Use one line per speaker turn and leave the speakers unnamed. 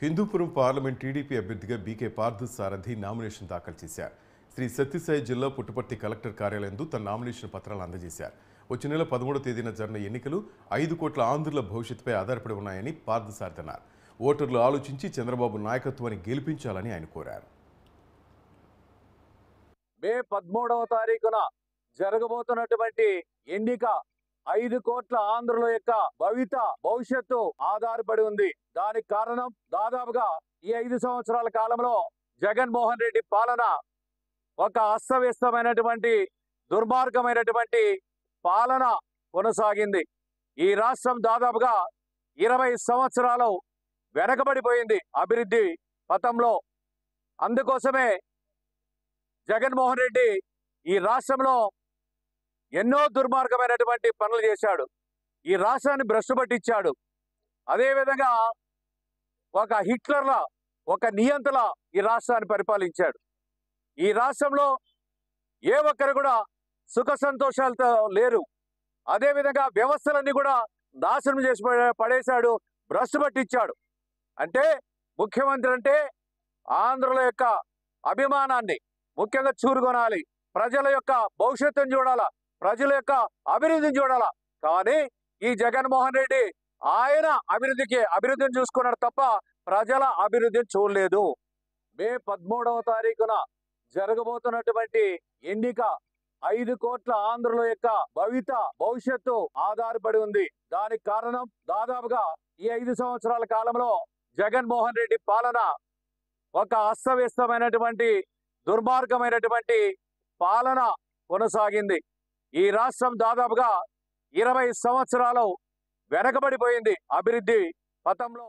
Hindupuram parliament TDP అభ్యర్థిగా BK Parthasarathi nomination దాఖలు చేశారు. శ్రీ సత్యసాయి జిల్లా పుట్టపర్తి కలెక్టర్ కార్యాలయంలో తన నామినేషన్ పత్రాలు అందజేశారు. వచ్చే నెల 13వ తేదీన జరిగిన ఎన్నికలు 5 కోట్ల ఆంధ్రుల భవిష్యత్తుపై ఆధారపడి ఉన్నాయని పార్థసారథి అన్నారు. ఓటర్లు ఆలోచించి చంద్రబాబు నాయకత్వాన్ని గెలిపించాలని ఆయన కోరారు.
మే 13వ తారీఖున జరగబోతున్నటువంటి ఎన్నిక 5 కోట్ల ఆంధ్రుల యొక్క భవిష్యత్తు ఆధారపడి ఉంది. దానికి కారణం దాదాపుగా ఈ 5 సంవత్సరాల కాలంలో జగన్మోహన్ రెడ్డి పాలన ఒక అస్తవ్యస్తమైనటువంటి దుర్మార్గమైనటువంటి పాలన కొనసాగింది. ఈ రాష్ట్రం దాదాపుగా 20 సంవత్సరాలు వెనకబడిపోయింది అభివృద్ధి పథంలో. అందుకోసమే జగన్మోహన్ రెడ్డి ఈ రాష్ట్రంలో ఎన్నో దుర్మార్గమైనటువంటి పనులు చేశాడు. ఈ రాష్ట్రాన్ని భ్రష్టు పట్టించాడు. అదేవిధంగా ఒక హిట్లర్ల ఒక నియంతలా ఈ రాష్ట్రాన్ని పరిపాలించాడు. ఈ రాష్ట్రంలో ఏ ఒక్కరు కూడా సుఖ సంతోషాలతో లేరు. అదేవిధంగా వ్యవస్థలన్నీ కూడా నాశనం చేసి పడేశాడు, భ్రష్టు పట్టించాడు. అంటే ముఖ్యమంత్రి అంటే ఆంధ్రుల యొక్క అభిమానాన్ని ముఖ్యంగా చూరుకొనాలి, ప్రజల యొక్క భవిష్యత్తును చూడాలా, ప్రజల యొక్క అభివృద్ధిని చూడాలా. కానీ ఈ జగన్మోహన్ రెడ్డి ఆయన అభివృద్ధిని చూసుకున్నాడు తప్ప ప్రజల అభివృద్ధిని చూడలేదు. మే 13వ తారీఖున జరగబోతున్నటువంటి ఎన్నిక 5 కోట్ల ఆంధ్రుల యొక్క భవిష్యత్తు ఆధారపడి ఉంది. దానికి కారణం దాదాపుగా ఈ 5 సంవత్సరాల కాలంలో జగన్మోహన్ రెడ్డి పాలన ఒక అస్తవ్యస్తమైనటువంటి దుర్మార్గమైనటువంటి పాలన కొనసాగింది. ఈ రాష్ట్రం దాదాపుగా 20 సంవత్సరాలు వెనకబడిపోయింది అభివృద్ధి పథంలో.